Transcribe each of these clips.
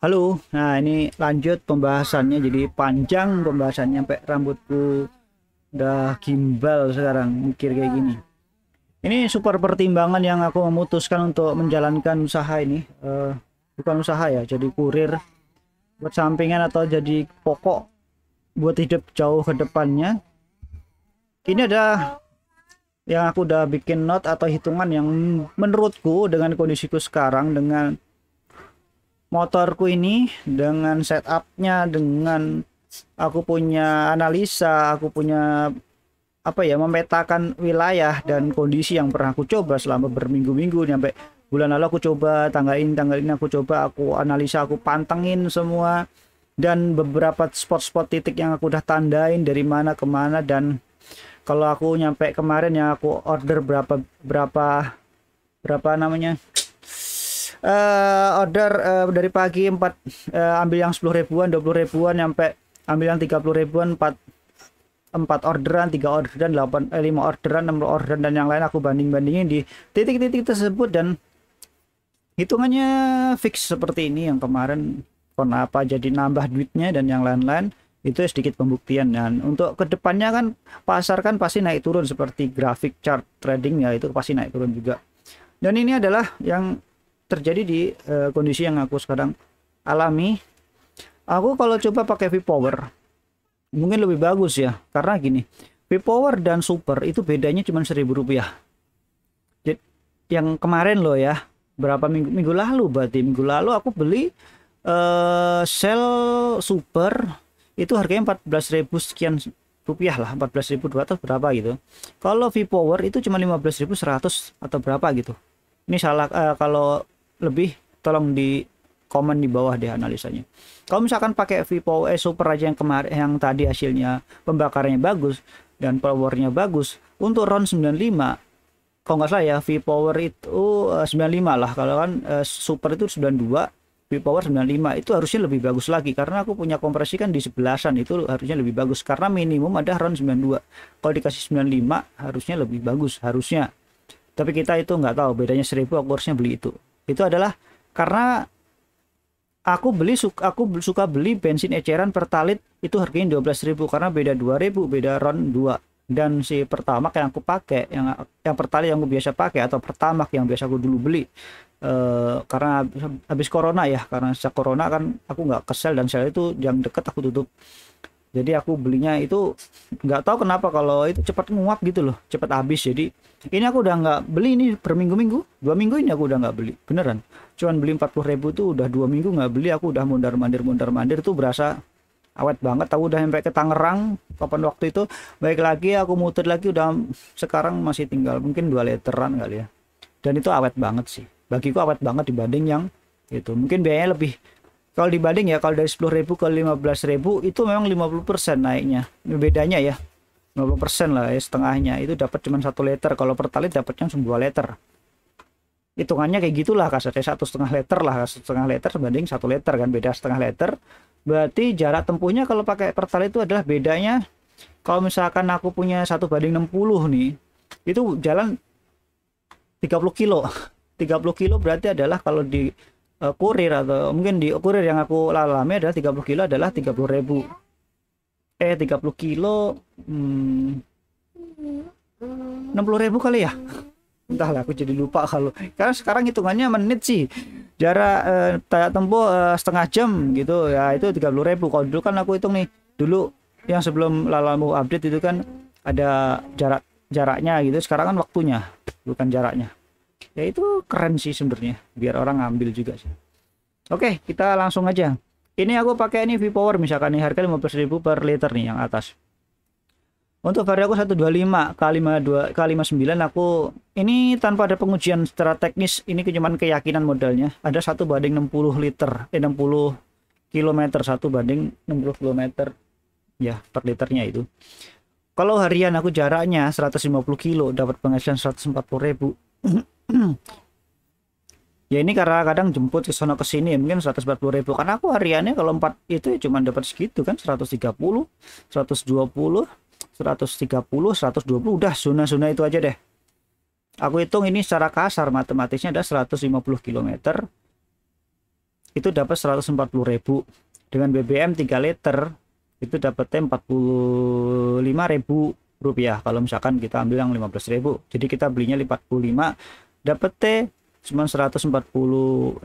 Halo, nah ini lanjut pembahasannya, jadi panjang pembahasannya sampai rambutku udah gimbal sekarang mikir kayak gini. Ini super pertimbangan yang aku memutuskan untuk menjalankan usaha ini. Bukan usaha ya, jadi kurir buat sampingan atau jadi pokok buat hidup jauh ke depannya. Ini ada yang aku udah bikin note atau hitungan yang menurutku dengan kondisiku sekarang, dengan motorku ini, dengan setupnya, dengan aku punya analisa, aku punya apa ya, memetakan wilayah dan kondisi yang pernah aku coba selama berminggu-minggu. Sampai bulan lalu aku coba tanggal ini aku coba, aku analisa, aku pantengin semua, dan beberapa spot-spot titik yang aku udah tandain dari mana ke mana. Dan kalau aku nyampe kemarin yang aku order berapa berapa berapa namanya, order dari pagi 4, ambil yang 10 ribuan, 20 ribuan, nyampe ambil yang 30 ribuan, 4 orderan, 3 orderan, 5 orderan, 6 orderan, dan yang lain aku banding-bandingin di titik-titik tersebut. Dan hitungannya fix seperti ini. Yang kemarin kenapa jadi nambah duitnya dan yang lain-lain itu sedikit pembuktian. Dan untuk kedepannya kan pasar kan pasti naik turun, seperti grafik chart trading ya, itu pasti naik turun juga. Dan ini adalah yang terjadi di kondisi yang aku sekarang alami. Aku kalau coba pakai V-Power mungkin lebih bagus ya, karena gini, V-Power dan Super itu bedanya cuma Rp1.000. Jadi yang kemarin loh ya, berapa minggu lalu, berarti minggu lalu aku beli sel Super itu harganya 14.000 sekian rupiah lah, 14.200 berapa gitu. Kalau V-Power itu cuma 15.100 atau berapa gitu. Ini salah, kalau lebih tolong di komen di bawah deh analisanya. Kalau misalkan pakai V-Power Super aja yang kemarin, yang tadi hasilnya pembakarannya bagus dan powernya bagus, untuk round 95 kalau nggak salah ya, V-Power itu 95 lah, kalau kan Super itu 92, V-Power 95, itu harusnya lebih bagus lagi karena aku punya kompresi kan di 11-an, itu harusnya lebih bagus karena minimum ada round 92. Kalau dikasih 95 harusnya lebih bagus harusnya. Tapi kita itu nggak tahu, bedanya 1.000, aku harusnya beli itu. Itu adalah karena aku suka beli bensin eceran Pertalite itu harganya 12.000 karena beda 2.000, beda round 2. Dan si Pertamax yang aku pakai, yang Pertalite yang aku biasa pakai, atau Pertamax yang biasa aku dulu beli, karena habis corona ya, karena sejak corona kan aku nggak ke sel, dan sel itu yang deket aku tutup. Jadi aku belinya itu nggak tahu kenapa, kalau itu cepat nguap gitu loh, cepat habis. Jadi ini aku udah nggak beli ini berminggu-minggu, 2 minggu ini aku udah nggak beli beneran. Cuman beli 40.000 tuh udah 2 minggu nggak beli. Aku udah mondar-mandir tuh, berasa awet banget. Aku udah sampai ke Tangerang kapan waktu itu, baik lagi aku muter lagi, udah sekarang masih tinggal mungkin 2 literan kali ya. Dan itu awet banget sih, bagiku awet banget dibanding yang itu. Mungkin biayanya lebih, kalau dibanding ya, kalau dari 10.000 ke 15.000 itu memang 50% naiknya. Bedanya ya 50% lah ya, setengahnya. Itu dapat cuma 1 liter. Kalau Pertalite dapatnya 2 liter. Hitungannya kayak gitulah, kasarnya 1,5 liter lah, 1,5 liter sebanding 1 liter kan, beda setengah liter. Berarti jarak tempuhnya kalau pakai Pertalite itu adalah bedanya, kalau misalkan aku punya 1:60 nih, itu jalan 30 kilo. 30 kilo berarti adalah kalau di kurir, atau mungkin di kurir yang aku lalami adalah 30 kilo adalah 30.000. 30 kilo 60.000 kali ya, entahlah aku jadi lupa. Kalau karena sekarang hitungannya menit sih, jarak tempuh setengah jam gitu ya, itu 30.000. Kalau dulu kan aku hitung nih, dulu yang sebelum Lalamu update itu kan ada jaraknya gitu, sekarang kan waktunya bukan jaraknya. Ya itu keren sih sebenarnya, biar orang ngambil juga sih. Oke, kita langsung aja. Ini aku pakai ini V-Power, misalkan nih harga 15.000 per liter nih yang atas. Untuk vari aku 125 x 59, aku ini tanpa ada pengujian secara teknis, ini cuman keyakinan modalnya. Ada 1:60 liter, 60 km, 1:60 km ya per liternya itu. Kalau harian aku jaraknya 150 kilo, dapat penghasilan 140.000. Ya ini karena kadang jemput ke sono ke sini ya, mungkin 140.000. Karena aku hariannya kalau 4 itu ya cuma dapat segitu kan, 130, 120, 130, 120, udah zona-zona itu aja deh. Aku hitung ini secara kasar matematisnya ada 150 km itu dapat 140.000. Dengan BBM 3 liter itu dapatnya 45.000 rupiah kalau misalkan kita ambil yang 15.000. Jadi kita belinya 45, dapatnya cuma 140.000,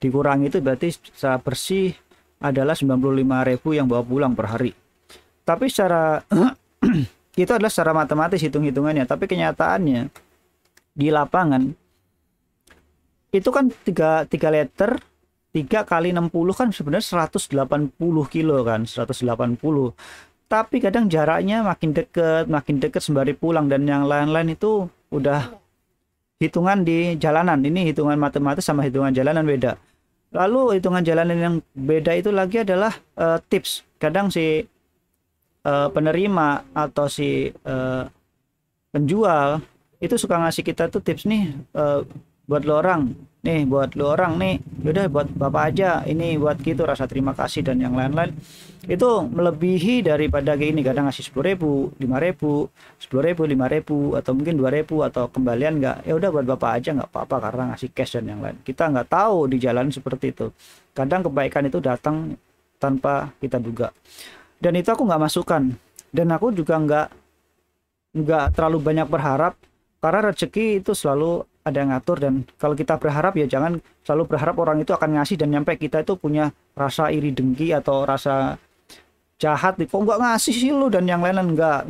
dikurangi itu berarti secara bersih adalah 95.000 yang bawa pulang per hari. Tapi secara itu adalah secara matematis hitung-hitungannya, tapi kenyataannya di lapangan itu kan 3 liter 3 kali 60 kan sebenarnya 180 kilo kan, 180. Tapi kadang jaraknya makin deket sembari pulang, dan yang lain-lain itu udah hitungan di jalanan. Ini hitungan matematis sama hitungan jalanan beda. Lalu hitungan jalanan yang beda itu lagi adalah tips. Kadang si penerima atau si penjual itu suka ngasih kita tuh tips nih, buat lo orang nih, yaudah buat bapak aja, ini buat gitu, rasa terima kasih dan yang lain-lain. Itu melebihi daripada kayak ini, kadang ngasih 10.000, 5.000, 10.000, 5.000, atau mungkin 2.000 atau kembalian nggak, ya udah buat bapak aja nggak apa-apa karena ngasih cash dan yang lain. Kita nggak tahu di jalan seperti itu, kadang kebaikan itu datang tanpa kita duga, dan itu aku nggak masukkan, dan aku juga nggak terlalu banyak berharap karena rezeki itu selalu ada yang ngatur. Dan kalau kita berharap ya jangan selalu berharap orang itu akan ngasih dan nyampe kita itu punya rasa iri dengki atau rasa jahat, kok nggak ngasih sih lu dan yang lain-lain. Nggak,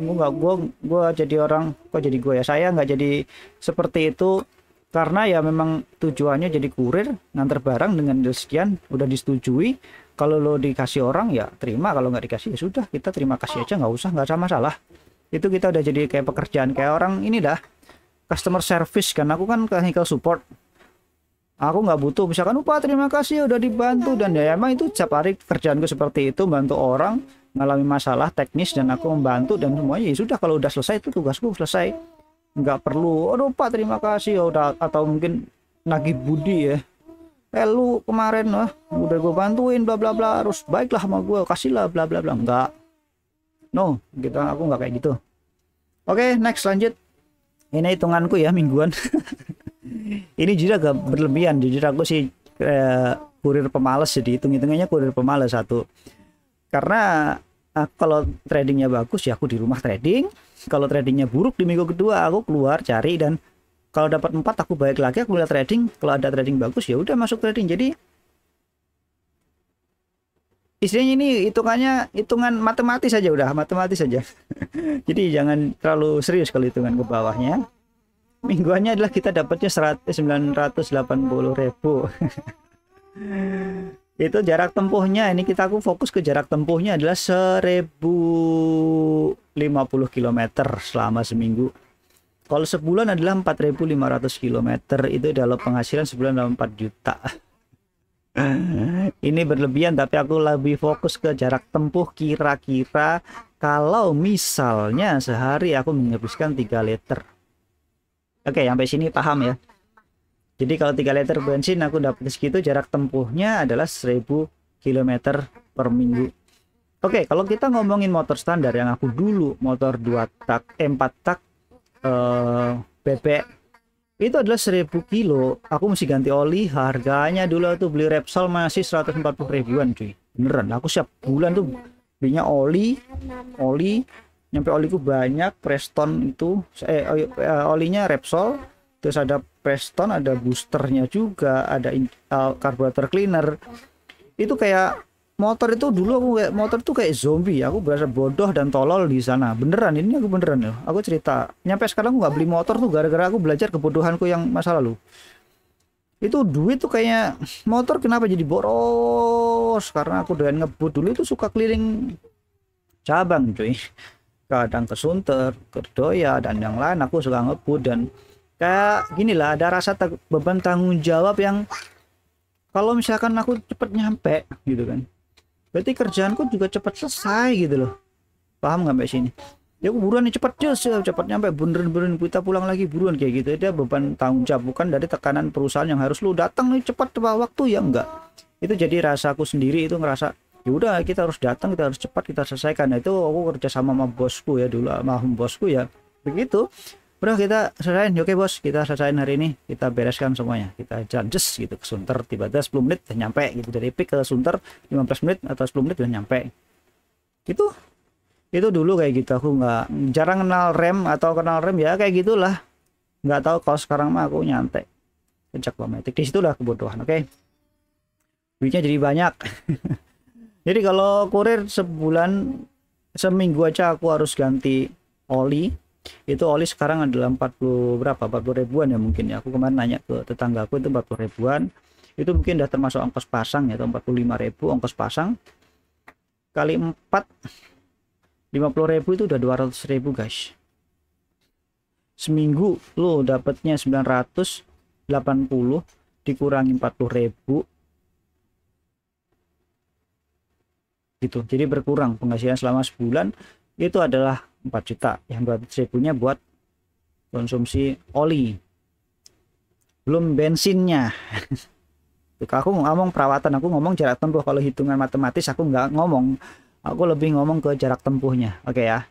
gue jadi orang, kok jadi gue ya, saya nggak jadi seperti itu, karena ya memang tujuannya jadi kurir nganter barang dengan sekian udah disetujui. Kalau lo dikasih orang ya terima, kalau nggak dikasih ya sudah, kita terima kasih aja, nggak ada masalah. Itu kita udah jadi kayak pekerjaan, kayak orang ini dah customer service kan. Aku kan technical support, aku nggak butuh misalkan upah terima kasih udah dibantu, dan ya emang itu setiap hari kerjaanku seperti itu, bantu orang ngalami masalah teknis dan aku membantu dan semuanya. Ya sudah, kalau udah selesai itu tugasku selesai, nggak perlu aduh pak terima kasih ya udah, atau mungkin nagih budi ya, lu kemarin udah gue bantuin bla bla bla, harus baiklah sama gue, kasihlah bla bla bla. Enggak, no, aku nggak kayak gitu. Oke, next, lanjut. Ini hitunganku ya mingguan. Ini jujur agak berlebihan, jujur aku sih kurir pemalas, jadi hitung-hitungannya kurir pemalas satu. Karena kalau tradingnya bagus ya aku di rumah trading, kalau tradingnya buruk di minggu kedua aku keluar cari, dan kalau dapat 4 aku balik lagi aku lihat trading, kalau ada trading bagus ya udah masuk trading. Jadi istilahnya ini hitungan matematis saja, udah matematis saja. Jadi jangan terlalu serius kalau hitungan ke bawahnya. Mingguannya adalah kita dapatnya 980.000. Itu jarak tempuhnya, ini aku fokus ke jarak tempuhnya adalah 1050 km selama seminggu. Kalau sebulan adalah 4.500 km, itu adalah penghasilan sebulan 4 juta. Ini berlebihan, tapi aku lebih fokus ke jarak tempuh. Kira-kira kalau misalnya sehari aku menghabiskan 3 liter. Oke, sampai sini paham ya. Jadi kalau 3 liter bensin aku dapat segitu, jarak tempuhnya adalah 1000 km per minggu. Oke, kalau kita ngomongin motor standar yang aku dulu, motor 2 tak 4 tak bebek, itu adalah 1000 kilo, aku mesti ganti oli. Harganya dulu tuh beli Repsol masih 140 ribuan cuy, beneran. Aku setiap bulan tuh belinya oli, nyampe oliku banyak. Preston itu olinya Repsol, terus ada Preston, ada boosternya juga, ada carburetor cleaner. Itu kayak motor itu dulu aku kayak motor tuh kayak zombie. Aku berasa bodoh dan tolol di sana, beneran. Ini aku beneran ya, aku cerita. Nyampe sekarang aku nggak beli motor tuh gara-gara aku belajar kebodohanku yang masa lalu. Itu duit tuh kayak motor kenapa jadi boros, karena aku doyan ngebut. Dulu itu suka keliling cabang cuy, kadang ke Sunter, ke Doya dan yang lain. Aku suka ngebut dan kayak gini lah, ada rasa beban tanggung jawab yang kalau misalkan aku cepet nyampe gitu kan, berarti kerjaanku juga cepat selesai gitu loh. Paham nggak sampai sini? Ya aku buruan nih, cepat nyampe, beneran kita pulang lagi buruan kayak gitu. Dia beban tanggung jawab, bukan dari tekanan perusahaan yang harus lu datang nih cepat tepat waktu, ya enggak. Itu jadi rasaku sendiri itu ngerasa ya udah kita harus datang, kita harus cepat kita selesaikan. Nah, itu aku kerja sama bosku ya dulu, sama bosku ya begitu. Udah kita selesain. Oke bos, kita selesain hari ini, kita bereskan semuanya, kita jalan gitu ke Sunter, tiba-tiba 10 menit udah nyampe gitu, dari Epic ke Sunter 15 menit atau 10 menit udah nyampe gitu. Itu dulu kayak gitu, aku nggak jarang kenal rem atau kenal rem ya kayak gitulah, nggak tahu. Kalau sekarang mah aku nyantai sejak Matic, di situ udah kebodohan. Oke, duitnya jadi banyak. Jadi kalau kurir sebulan, seminggu aja aku harus ganti oli. Itu oli sekarang adalah 40 berapa, 40 ribuan ya mungkin ya. Aku kemarin nanya ke tetanggaku itu 40 ribuan. Itu mungkin udah termasuk ongkos pasang ya, atau 45.000 ongkos pasang kali 4, 50.000 itu udah 200.000 guys. Seminggu lo dapatnya 980 dikurangi 40.000 gitu, jadi berkurang penghasilan selama sebulan itu adalah 4 juta, yang 200.000-nya buat konsumsi oli, belum bensinnya. Aku ngomong perawatan, aku ngomong jarak tempuh. Kalau hitungan matematis aku nggak ngomong, aku lebih ngomong ke jarak tempuhnya. Oke ya,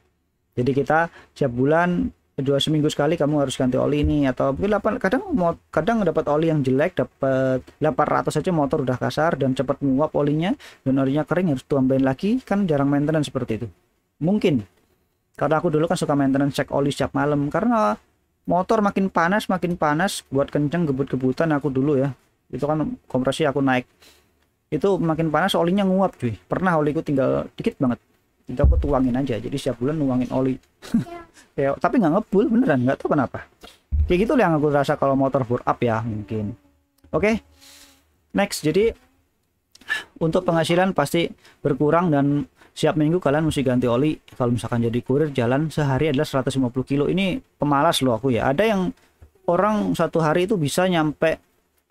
jadi kita setiap bulan 2 seminggu sekali kamu harus ganti oli ini, atau mungkin kadang dapat oli yang jelek, dapat 800 saja motor udah kasar dan cepat menguap olinya, dan olinya kering harus tambahin lagi, kan jarang maintenance seperti itu. Mungkin karena aku dulu kan suka maintenance, cek oli setiap malam, karena motor makin panas buat kenceng gebut-gebutan aku dulu ya. Itu kan kompresi aku naik, itu makin panas olinya nguap cuy. Pernah oliku tinggal dikit banget, itu aku tuangin aja, jadi setiap bulan nuangin oli. Ya, tapi nggak ngebul beneran, nggak tahu kenapa. Kayak gitu yang aku rasa kalau motor bore up ya mungkin. Oke, next. Jadi untuk penghasilan pasti berkurang, dan siap minggu kalian mesti ganti oli. Kalau misalkan jadi kurir jalan sehari adalah 150 kilo, ini pemalas loh aku ya. Ada yang orang satu hari itu bisa nyampe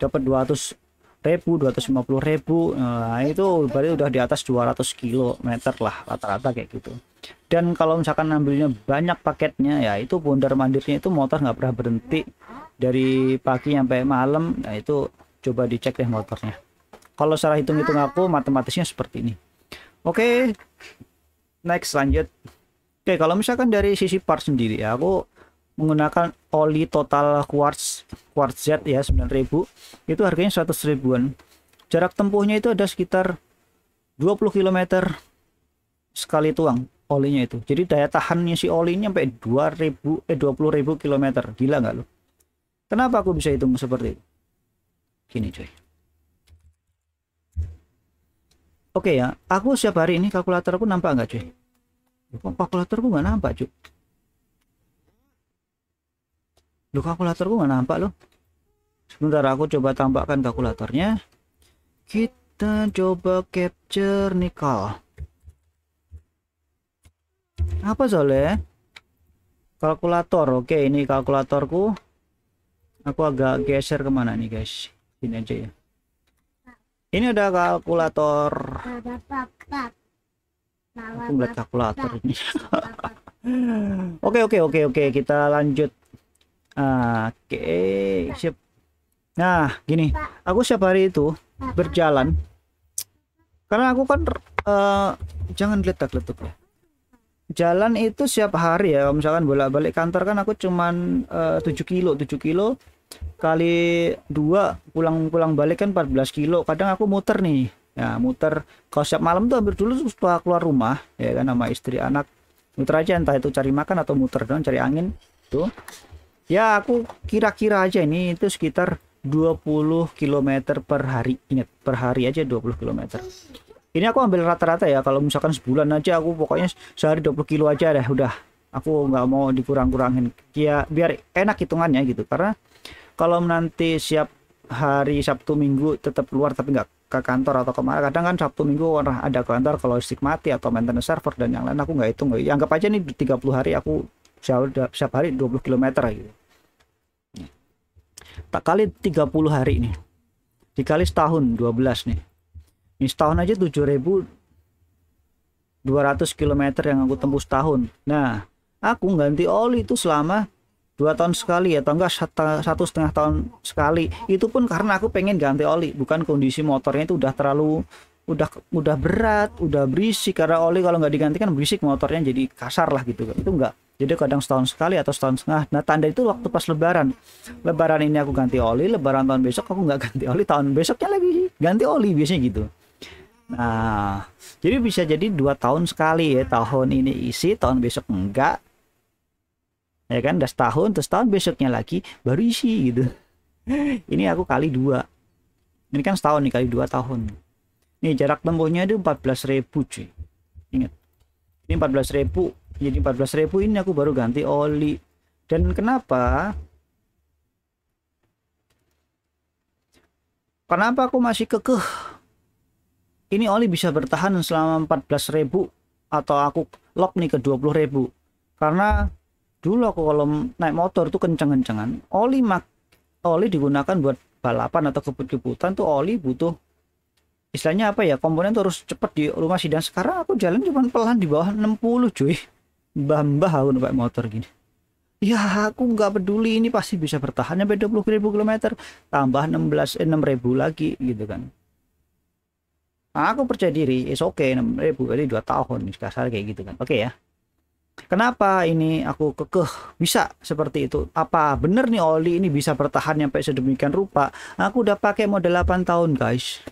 dapat 200.000, 250.000, nah itu berarti udah di atas 200 kilometer lah rata-rata kayak gitu. Dan kalau misalkan ambilnya banyak paketnya ya, itu bondar mandirnya itu motor nggak pernah berhenti dari pagi sampai malam. Nah itu coba dicek deh motornya. Kalau secara hitung-hitung aku matematisnya seperti ini. Oke, next lanjut. Oke, kalau misalkan dari sisi part sendiri ya, aku menggunakan oli total quartz Z ya 9.000, itu harganya 100 ribuan. Jarak tempuhnya itu ada sekitar 20 km sekali tuang olinya itu. Jadi daya tahannya si oli ini sampai 20.000 km. Gila nggak lo? Kenapa aku bisa hitung seperti itu? Gini coy. Oke ya, aku setiap hari ini kalkulatorku nampak nggak cuy? Kok kalkulatorku nggak nampak cuy? Loh, kalkulatorku nggak nampak loh. Sebentar, aku coba tampakkan kalkulatornya. Kita coba capture nickel. Apa soalnya? Kalkulator. Oke, ini kalkulatorku. Aku agak geser kemana nih guys? Ini aja ya. Ini ada kalkulator. Aku ngeliat kalkulator ini. Oke, kita lanjut. Oke, siap. Nah, gini, aku setiap hari itu berjalan, karena aku kan jangan geletak-geletuk ya. Jalan itu setiap hari ya, misalkan bolak-balik kantor kan aku cuman 7 kilo kali 2 pulang balik kan 14 kilo. Kadang aku muter nih ya, muter kalau setiap malam tuh hampir dulu setelah keluar rumah ya kan sama istri anak, muter aja, entah itu cari makan atau muter doang cari angin tuh ya. Aku kira-kira aja ini itu sekitar 20 km per hari. Ingat, per hari aja 20 km. Ini aku ambil rata-rata ya, kalau misalkan sebulan aja aku pokoknya sehari 20 kilo aja deh udah. Aku nggak mau dikurang-kurangin ya, biar enak hitungannya gitu. Karena kalau nanti siap hari Sabtu Minggu tetap keluar tapi nggak ke kantor atau kemana, kadang kan Sabtu Minggu orang ada ke kantor kalau listrik mati atau maintenance server dan yang lain, aku nggak hitung. Anggap aja nih 30 hari aku setiap hari 20 km gitu. Tak kali 30 hari nih, dikali setahun 12 nih. Ini setahun aja 7.200 km yang aku tempuh setahun. Nah, aku ganti oli itu selama 2 tahun sekali atau enggak 1,5 tahun sekali. Itu pun karena aku pengen ganti oli, bukan kondisi motornya itu udah terlalu udah berat, udah berisik. Karena oli kalau nggak diganti kan berisik motornya, jadi kasar lah gitu. Itu enggak. Jadi kadang setahun sekali atau setahun setengah. Nah tanda itu waktu pas lebaran. Lebaran ini aku ganti oli, lebaran tahun besok aku nggak ganti oli, tahun besoknya lagi ganti oli, biasanya gitu. Nah jadi bisa jadi 2 tahun sekali ya, tahun ini isi, tahun besok enggak, ya kan, udah setahun, terus tahun besoknya lagi baru isi gitu. Ini aku kali 2, ini kan setahun nih, kali 2 tahun. Nih jarak tempuhnya itu 14.000 cuy, ingat ini 14.000. Jadi 14.000 ini aku baru ganti oli. Dan kenapa aku masih kekeh ini oli bisa bertahan selama 14.000 atau aku lock nih ke 20.000? Karena dulu aku kalau naik motor tuh kenceng-kencengan, oli digunakan buat balapan atau kebut-kebutan tuh oli butuh istilahnya apa ya, komponen tuh harus cepet di rumah sih. Dan sekarang aku jalan cuma pelan di bawah 60 cuy, mbah aku naik motor gini. Ya aku nggak peduli, ini pasti bisa bertahan sampai 20.000 km, tambah 6.000 lagi gitu kan. Nah, aku percaya diri, is oke, 6.000 kali 2 tahun kasar kayak gitu kan. Oke ya. Kenapa ini aku kekeh bisa seperti itu? Apa bener nih oli ini bisa bertahan sampai sedemikian rupa? Aku udah pakai model 8 tahun guys.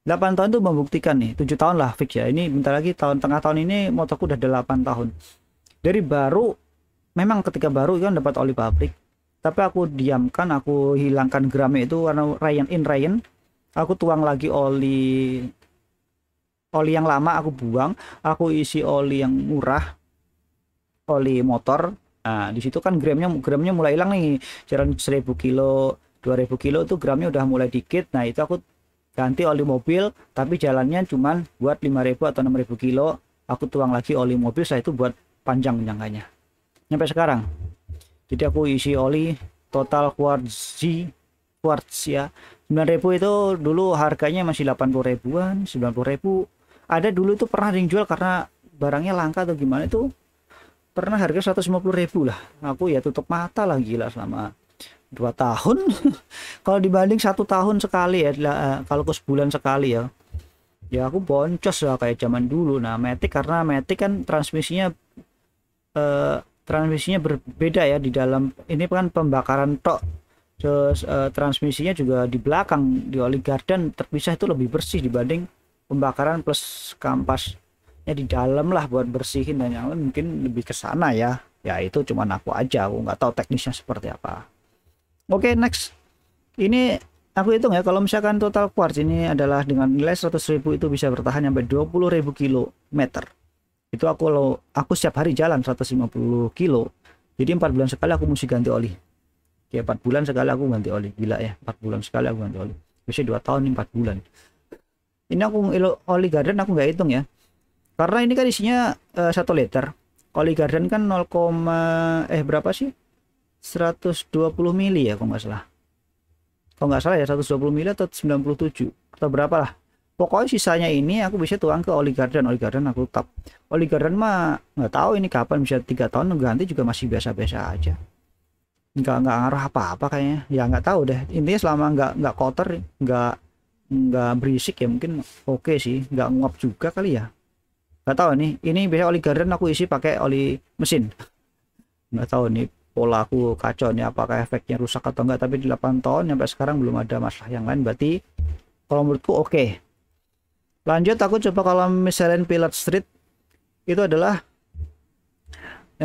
8 tahun tuh membuktikan nih, 7 tahun lah fix ya. Ini bentar lagi tengah tahun ini motorku udah 8 tahun. Dari baru, memang ketika baru kan dapat oli pabrik. Tapi aku diamkan, aku hilangkan gramnya itu warna Ryan. Aku tuang lagi oli yang lama, aku buang, aku isi oli yang murah, oli motor. Nah, di situ kan gramnya mulai hilang nih. Jalan 1.000 kilo, 2.000 kilo itu gramnya udah mulai dikit. Nah, itu aku ganti oli mobil, tapi jalannya cuman buat 5.000 atau 6.000 kilo. Aku tuang lagi oli mobil, saya itu buat panjang jangkanya. Sampai sekarang. Jadi aku isi oli total quartz ya. 9.000 itu dulu harganya masih 80 ribuan, 90 ribu. Ada dulu itu pernah dijual karena barangnya langka atau gimana, itu pernah harga 150 ribu lah. Aku ya tutup mata lah, gila selama 2 tahun. Kalau dibanding 1 tahun sekali ya, kalau ke sebulan sekali ya aku boncos lah kayak zaman dulu. Nah Matic, karena Matic kan transmisinya berbeda ya, di dalam ini kan pembakaran tok, terus transmisinya juga di belakang di oli garden terpisah, itu lebih bersih dibanding pembakaran plus kampasnya di dalam lah buat bersihin dan yang lain. Mungkin lebih ke sana ya itu cuman aku aja, aku nggak tahu teknisnya seperti apa. Oke, next. Ini aku hitung ya, kalau misalkan total quartz ini adalah dengan nilai 100.000 itu bisa bertahan sampai 20.000 kilometer. Itu aku setiap hari jalan 150 kilo. Jadi 4 bulan sekali aku mesti ganti oli. Oke, 4 bulan sekali aku ganti oli. Gila ya, 4 bulan sekali aku ganti oli. Biasanya 2 tahun, 4 bulan. Ini aku oli garden aku nggak hitung ya. Karena ini kan isinya 1 liter. Oli garden kan 0, berapa sih? 120 mili ya kalau nggak salah ya, 120 mili atau 97 atau berapa lah. Pokoknya sisanya ini aku bisa tuang ke oli garden aku tap. Oli garden mah nggak tahu ini kapan, bisa 3 tahun ganti juga masih biasa-biasa aja, nggak ngaruh apa-apa kayaknya ya, nggak tahu deh. Intinya selama nggak kotor, nggak berisik ya mungkin oke sih, nggak nguap juga kali ya, nggak tahu nih. Ini biasa oli garden aku isi pakai oli mesin. Nggak tahu nih, pola aku kacau nih, apakah efeknya rusak atau enggak. Tapi di 8 tahun sampai sekarang belum ada masalah yang lain, berarti kalau menurutku oke. Lanjut aku coba kalau misalnya Pilot Street itu adalah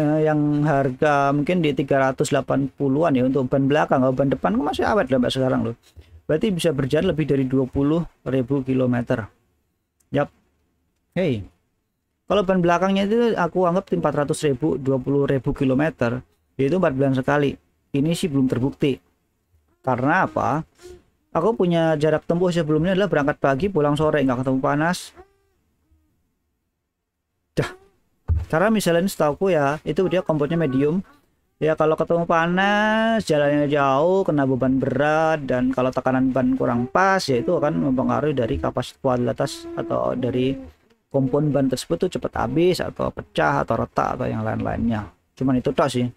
yang harga mungkin di 380-an ya untuk ban belakang. Kalau ban depan masih awet sampai sekarang loh, berarti bisa berjalan lebih dari 20.000 kilometer. Yap. Hey, kalau ban belakangnya itu aku anggap 400.000, 20.000 kilometer, itu 4 bulan sekali. Ini sih belum terbukti. Karena apa? Aku punya jarak tempuh sebelumnya adalah berangkat pagi pulang sore, nggak ketemu panas. Dah. Karena misalnya setahuku ya itu dia kompornya medium. Ya kalau ketemu panas, jalannya jauh, kena beban berat, dan kalau tekanan ban kurang pas ya itu akan mempengaruhi dari kualitas atau dari kompon ban tersebut tuh cepat habis atau pecah atau retak atau yang lain-lainnya. Cuman itu tok sih.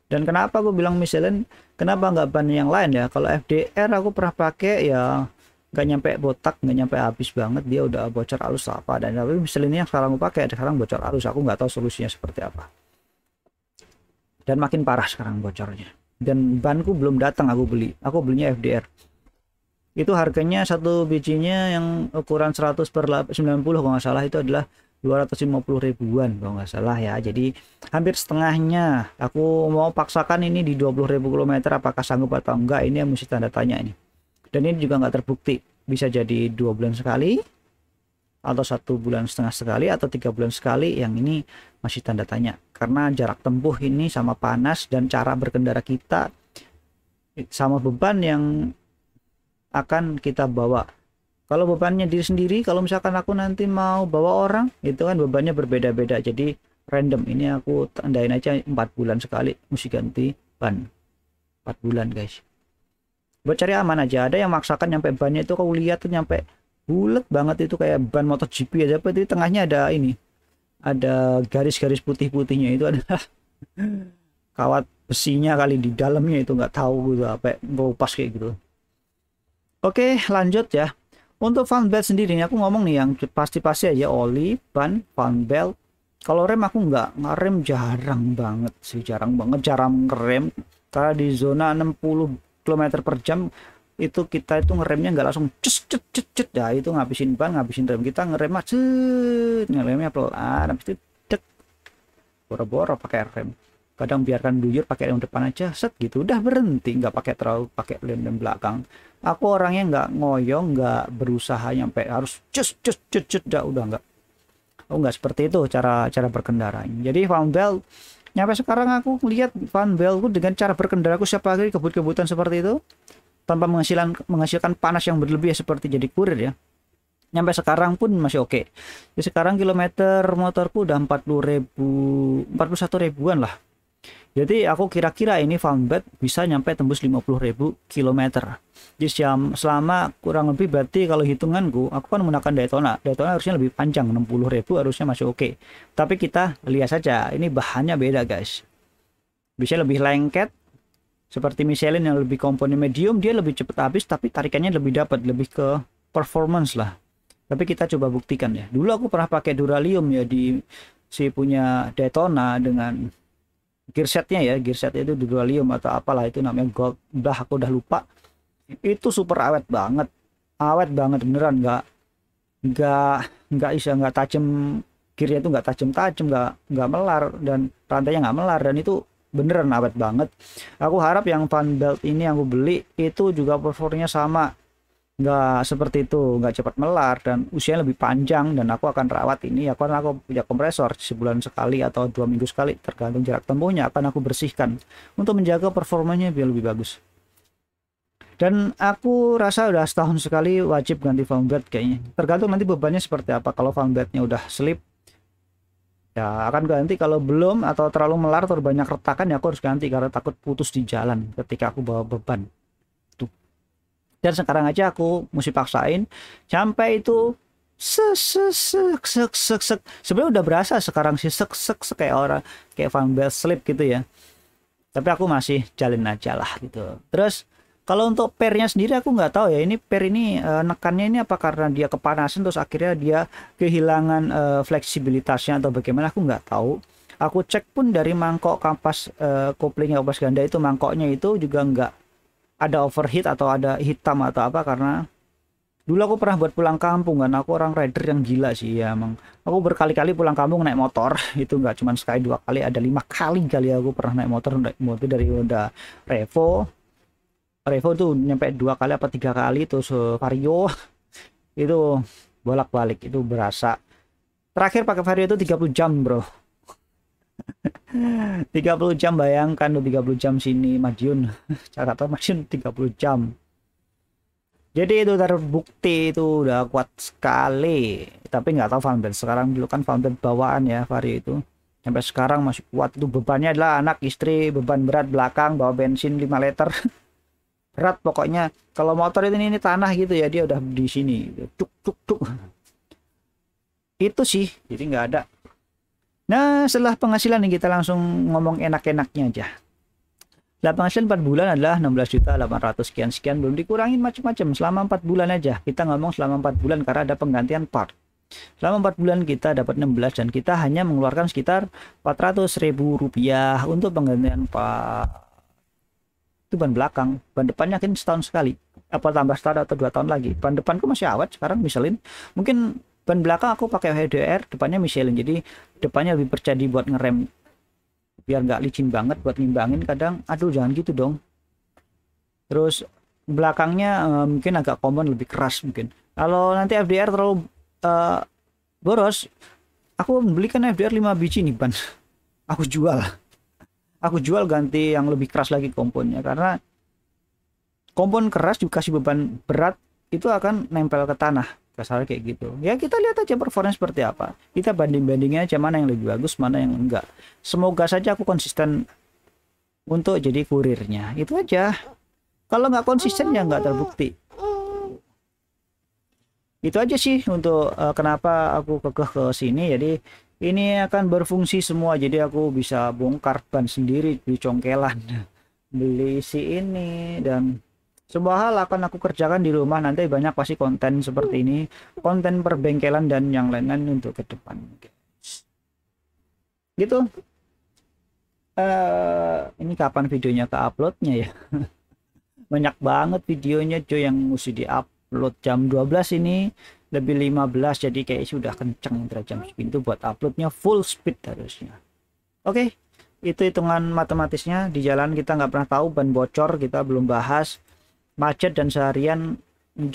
Dan kenapa aku bilang Michelin, kenapa nggak ban yang lain ya? Kalau FDR aku pernah pakai ya nggak nyampe botak, nggak nyampe habis banget, dia udah bocor arus apa. Dan tapi Michelin yang sekarang aku pakai sekarang bocor arus, aku nggak tahu solusinya seperti apa. dan makin parah sekarang bocornya. Dan banku belum datang, aku belinya FDR. Itu harganya satu bijinya yang ukuran 100 per 90 kalau nggak salah, itu adalah 250 ribuan kalau nggak salah ya. Jadi hampir setengahnya. Aku mau paksakan ini di 20.000 km, apakah sanggup atau enggak, ini yang mesti tanda tanya ini. Dan ini juga nggak terbukti, bisa jadi 2 bulan sekali atau 1 bulan setengah sekali atau 3 bulan sekali. Yang ini masih tanda tanya, karena jarak tempuh ini sama panas dan cara berkendara kita sama beban yang akan kita bawa. Kalau bebannya diri sendiri, kalau misalkan aku nanti mau bawa orang, itu kan bebannya berbeda-beda, jadi random. Ini aku tandain aja 4 bulan sekali mesti ganti ban. 4 bulan guys, buat cari aman aja. Ada yang maksakan nyampe bannya itu, kau lihat tuh nyampe bulat banget, itu kayak ban MotoGP aja, tapi di tengahnya ada ini, ada garis-garis putih-putihnya, itu adalah kawat besinya kali di dalamnya, itu nggak tahu gitu apa pas kayak gitu. Oke, lanjut ya. Untuk fan belt sendiri ini aku ngomong nih yang pasti-pasti aja, oli, ban, fan belt. Kalau rem aku nggak ngerem, jarang banget sih, jarang ngerem, karena di zona 60 km per jam itu kita itu ngeremnya nggak langsung cet ya, itu ngabisin ban, ngabisin rem. Kita ngerem aja, ngeremnya pelan, habis itu dek, boro-boro pakai rem. Kadang biarkan duyur, pakai rem depan aja, set gitu, udah berhenti, nggak pakai terlalu pakai rem belakang. Aku orangnya nggak ngoyong, nggak berusaha nyampe harus cus udah nggak. Oh, nggak seperti itu cara berkendara. Jadi fan belt, nyampe sekarang aku lihat fan beltku dengan cara berkendara aku setiap pagi kebut-kebutan seperti itu, tanpa menghasilkan panas yang berlebih seperti jadi kurir ya. Nyampe sekarang pun masih oke. Jadi sekarang kilometer motorku udah 41 ribuan lah. Jadi aku kira-kira ini fan belt bisa nyampe tembus 50.000 km. Jadi selama kurang lebih, berarti kalau hitunganku, aku kan menggunakan Daytona. Daytona harusnya lebih panjang, 60.000 harusnya masih oke. Tapi kita lihat saja, ini bahannya beda guys. Bisa lebih lengket, seperti Michelin yang lebih komponen medium, dia lebih cepat habis, tapi tarikannya lebih dapat, lebih ke performance lah. Tapi kita coba buktikan ya. Dulu aku pernah pakai Duralium ya, di si punya Daytona dengan gearsetnya ya, gearsetnya itu Duralium atau apalah itu namanya, gold, aku udah lupa. Itu super awet banget beneran, nggak tajam, gearnya itu nggak tajam, nggak melar, dan rantainya nggak melar, dan itu beneran awet banget. Aku harap yang fan belt ini yang aku beli itu juga performanya sama, nggak seperti itu, nggak cepat melar, dan usianya lebih panjang. Dan aku akan rawat ini ya, karena aku punya kompresor, sebulan sekali atau 2 minggu sekali tergantung jarak tempuhnya akan aku bersihkan untuk menjaga performanya biar lebih bagus. Dan aku rasa udah setahun sekali wajib ganti fan belt kayaknya, tergantung nanti bebannya seperti apa. Kalau fan beltnya udah slip ya akan ganti, kalau belum atau terlalu melar atau banyak retakan ya aku harus ganti, karena takut putus di jalan ketika aku bawa beban. Dan sekarang aja aku mesti paksain sampai itu sebenarnya udah berasa sekarang sih, kayak orang kayak fan belt slip gitu ya, tapi aku masih jalin aja lah gitu. Terus kalau untuk pernya sendiri aku nggak tahu ya, ini per ini nekannya ini apa karena dia kepanasan terus akhirnya dia kehilangan fleksibilitasnya atau bagaimana, aku nggak tahu. Aku cek pun dari mangkok kampas koplingnya kampas ganda itu, mangkoknya itu juga nggak ada overheat atau ada hitam atau apa, karena dulu aku pernah buat pulang kampung kan, aku orang rider yang gila sih ya, emang aku berkali-kali pulang kampung naik motor itu nggak cuma sekali 2 kali, ada 5 kali aku pernah naik motor dari Honda Revo tuh nyampe 2 kali apa 3 kali, terus Vario itu bolak-balik, itu berasa. Terakhir pakai Vario itu 30 jam bro. 30 jam, bayangkan tuh 30 jam sini Madiun Jakarta Madiun 30 jam. Jadi itu terbukti itu udah kuat sekali. Tapi nggak tahu fan belt sekarang, dulu kan fan belt bawaan ya Vario itu, sampai sekarang masih kuat. Itu bebannya adalah anak, istri, beban berat belakang, bawa bensin 5 liter berat pokoknya. Kalau motor ini tanah gitu ya, dia udah di sini cuk itu sih, jadi nggak ada. Nah setelah penghasilan nih kita langsung ngomong enak-enaknya aja. Setelah penghasilan 4 bulan adalah 16.800 sekian belum dikurangin macam-macam selama 4 bulan aja. Kita ngomong selama 4 bulan karena ada penggantian part. Selama 4 bulan kita dapat 16 dan kita hanya mengeluarkan sekitar 400.000 rupiah untuk penggantian itu ban belakang. Ban depannya kan setahun sekali. Apa tambah setahun atau 2 tahun lagi. Ban depanku masih awet sekarang Michelin. Mungkin ban belakang aku pakai HDR, depannya Michelin. Jadi depannya lebih berjadi buat ngerem. Biar nggak licin banget buat ngimbangin kadang. Aduh jangan gitu dong. Terus belakangnya mungkin agak common, lebih keras mungkin. Kalau nanti FDR terlalu boros, aku belikan FDR 5 biji nih ban. Aku jual ganti yang lebih keras lagi komponnya, karena kompon keras dikasih beban berat itu akan nempel ke tanah, kasar kayak gitu. Ya kita lihat aja performanya seperti apa, kita bandingin aja mana yang lebih bagus mana yang enggak. Semoga saja aku konsisten untuk jadi kurirnya, itu aja. Kalau nggak konsisten ya nggak terbukti. Itu aja sih untuk kenapa aku kekeh ke sini. Jadi ini akan berfungsi semua, jadi aku bisa bongkar ban sendiri, beli congkelan, beli si ini, dan semua hal akan aku kerjakan di rumah. Nanti banyak pasti konten seperti ini, konten perbengkelan dan yang lain-lain untuk ke depan, guys. Gitu. Ini kapan videonya ke uploadnya ya? Banyak banget videonya cuy yang mesti diupload. Jam 12 ini lebih 15, jadi kayak sudah kenceng jam segitu buat uploadnya full speed harusnya. Oke, itu hitungan matematisnya. Di jalan kita nggak pernah tahu, ban bocor kita belum bahas, macet dan seharian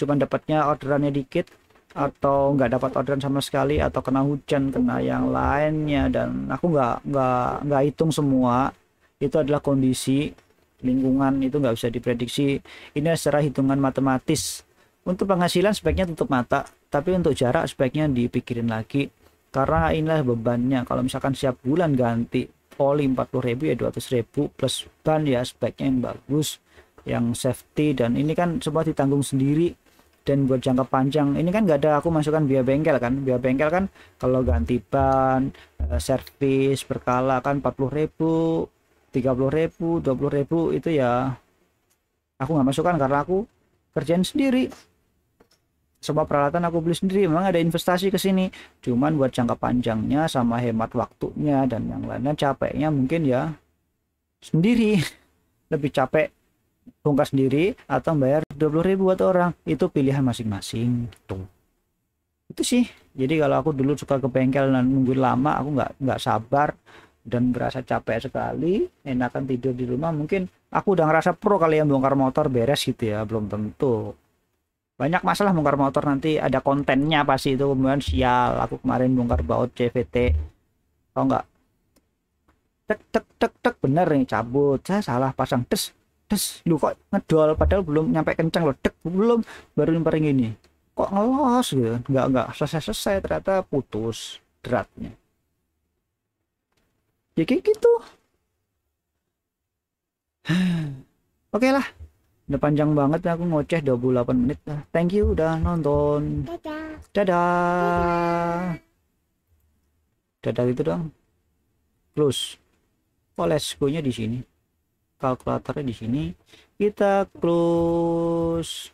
cuma dapatnya orderannya dikit atau nggak dapat orderan sama sekali, atau kena hujan, kena yang lainnya, dan aku nggak hitung semua. Itu adalah kondisi lingkungan, itu nggak bisa diprediksi. Ini secara hitungan matematis. Untuk penghasilan sebaiknya tutup mata, tapi untuk jarak sebaiknya dipikirin lagi, karena inilah bebannya. Kalau misalkan setiap bulan ganti oli 40.000 ya 200.000 plus ban, ya sebaiknya yang bagus, yang safety, dan ini kan semua ditanggung sendiri. Dan buat jangka panjang ini kan nggak ada aku masukkan biaya bengkel kan. Biaya bengkel kan kalau ganti ban, servis berkala kan 40.000, 30.000, 20.000, itu ya aku nggak masukkan karena aku kerjain sendiri. Semua peralatan aku beli sendiri. Memang ada investasi ke sini, cuman buat jangka panjangnya sama hemat waktunya dan yang lainnya, capeknya mungkin ya sendiri. Lebih capek bongkar sendiri atau bayar 20.000 buat orang, itu pilihan masing-masing tuh. Itu sih. Jadi kalau aku dulu suka ke bengkel dan nunggu lama, aku nggak sabar dan berasa capek sekali, enakan tidur di rumah. Mungkin aku udah ngerasa pro kali ya bongkar motor beres gitu ya, belum tentu. Banyak masalah bongkar motor, nanti ada kontennya pasti itu. Kemudian sial, aku kemarin bongkar baut CVT, tau nggak, tek tek tek tek, bener nih cabut, saya salah pasang, des des, lu kok ngedol, padahal belum nyampe kencang loh, dek belum, baru nyamperin ini kok ngelos gitu, nggak selesai ternyata putus dratnya. Ya kayak gitu. Oke lah, udah panjang banget ya, aku ngoceh 28 menit. Thank you udah nonton. Dadah. Dadah. Dadah gitu dong. Close. Oh, let's go nya di sini. Kalkulatornya di sini. Kita close.